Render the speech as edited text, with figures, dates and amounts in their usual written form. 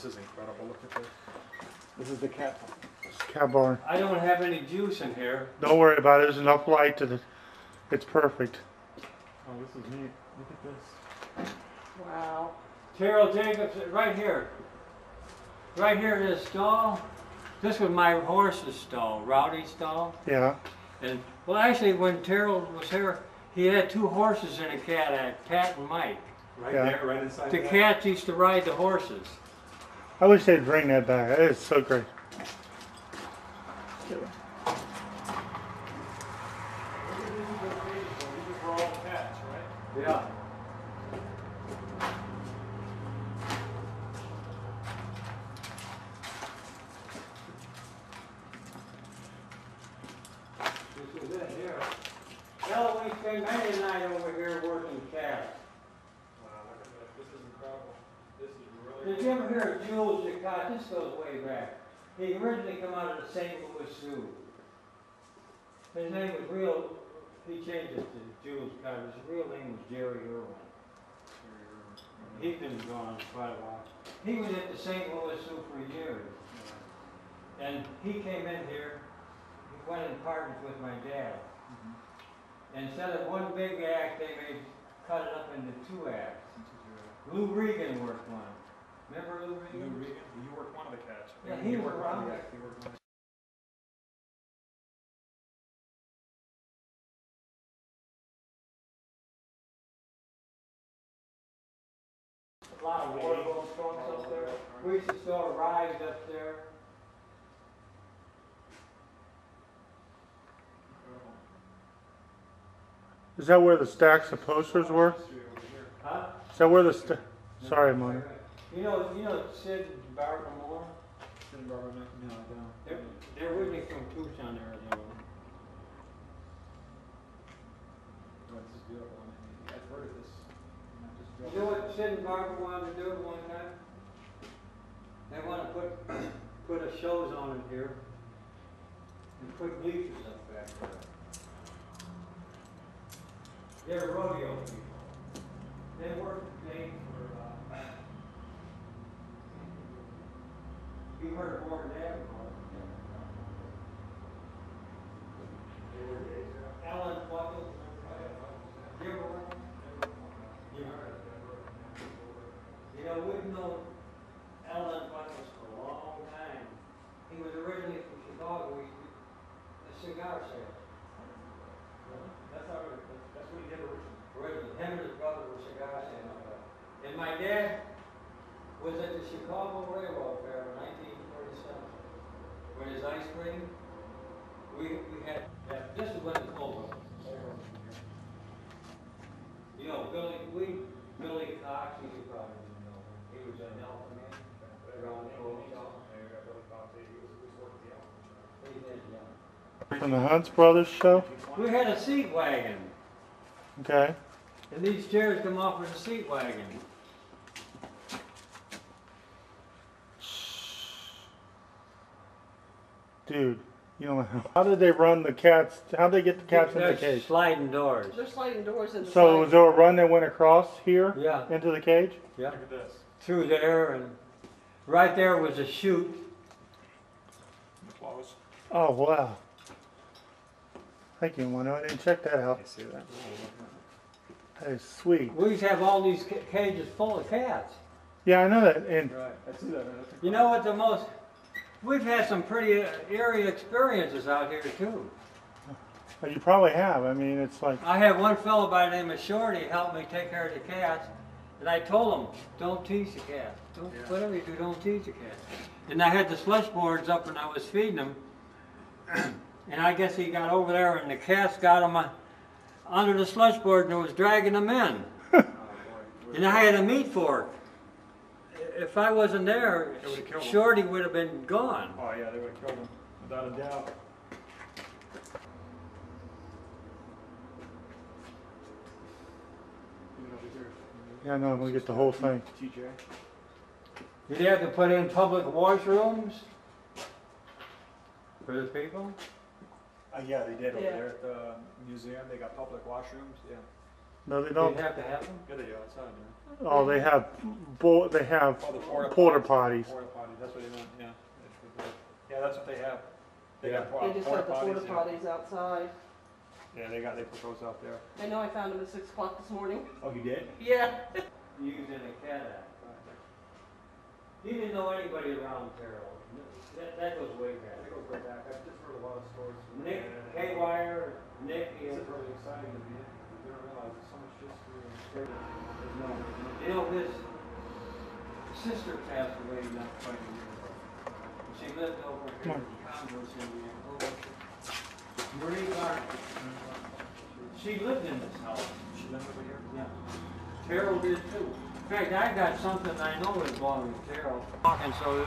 this is incredible. Look at this. This is the cat barn. I don't have any juice in here. Don't worry about it. There's enough light to it's perfect. Oh, this is neat. Look at this. Wow. Terrell Jacobs, right here. Right here in this stall. This was my horse's stall, Rowdy's stall. Yeah. And well, actually, when Terrell was here, he had two horses and a cat, Pat and Mike. Right Yeah. there, right inside The that. cats used to ride the horses. I wish they'd bring that back. That is so great. These are all cats, right? Yeah. This is it here. Well, we spent many a night over here working cats. Wow, look at that. This is incredible. This is really Did you ever hear of Jules Jacot? This goes way back. He originally come out of the St. Louis Zoo. His name was he changed it to Jules Jacot. His real name was Jerry Irwin. He's been gone quite a while. He was at the St. Louis Zoo for years. And he came in here, he went in partners with my dad. And instead of one big act, they cut it up into two acts. Lou Regan worked one. Remember Lou Regan? Lou Regan? You worked one of the cats. Yeah, he was worked around. one of the acts. He worked one. A lot of wardrobe trunks up there. We used to store rides up there. Is that where the stacks of posters were? Huh? Is that where the Sorry, Mona. You know Sid and Barbara Moore? Sid and Barbara, no, I don't. They're originally from Tucson, Arizona. Oh, this is beautiful. I've heard of this. You know what Sid and Barbara wanted to do at one time? They want to put a shows on in here and put bleachers up back there. They're rodeo people. They worked for you heard of Morgan Avenue? Alan Buckles. You ever work? You heard. You know, we've known Alan Buckles for a long time. He was originally from Chicago. He did a cigar sale. That's what he did originally. Him and his brother were cigar salesmen. And my dad was at the Chicago Railroad Fair in 1947. With his ice cream, we had, this is when the cold was. You know, Billy Cox, you probably know him. He was an elf man. Around the old shop. He did, yeah. From the Hunts Brothers show? We had a seat wagon. Okay. And these chairs come off with a seat wagon. Dude, you know how did they run the cats? How did they get the cats in the They're cage? sliding doors. They're sliding doors in the So side. was there a run that went across here Yeah. into the cage? Yeah. Look at this. Through there, and right there was a chute. The clothes. Oh wow! Thank you, Mono. I didn't check that out. You see that? That is sweet. We used to have all these cages full of cats. Yeah, I know that. And Right. I see that. You know what the most... We've had some pretty eerie experiences out here, too. well, you probably have. I mean, it's like I had one fellow by the name of Shorty help me take care of the cats. And I told him, don't tease the cats. Whatever you do, don't tease the cats. And I had the slush boards up and I was feeding them. And I guess he got over there and the cats got him under the slush board and was dragging them in. And I had a meat fork. If I wasn't there, It would've killed him. Shorty would have been gone. Oh yeah, they would have killed him, without a doubt. yeah, no, we'll get the whole thing. TJ. Did they have to put in public washrooms for the people? Yeah, they did over Yeah. there at the museum. They got public washrooms. Yeah. No, they Did don't. you have to have them? Yeah, they are outside, man. Oh, they have they have Oh, the porta potties. Porta potties, that's what they meant, yeah. Yeah, that's what they have. They Yeah. got They just have the porta yeah. potties outside. Yeah, they put those out there. I know I found them at 6 o'clock this morning. Oh, you did? Yeah. Using a cat app. He didn't know anybody around Terrell. That goes way They back. go way back. I've just heard a lot of stories. from Nick, them. Haywire, Nick, It's and really exciting to be in. You don't realize there's so much history and story. no. You know, his sister passed away not quite a year ago. She lived over here in Congress, Indiana. Marie Garner. She lived in this house. She lived over here? Yeah. Terrell did too. In fact, I got something I know is belonging to Terrell. And so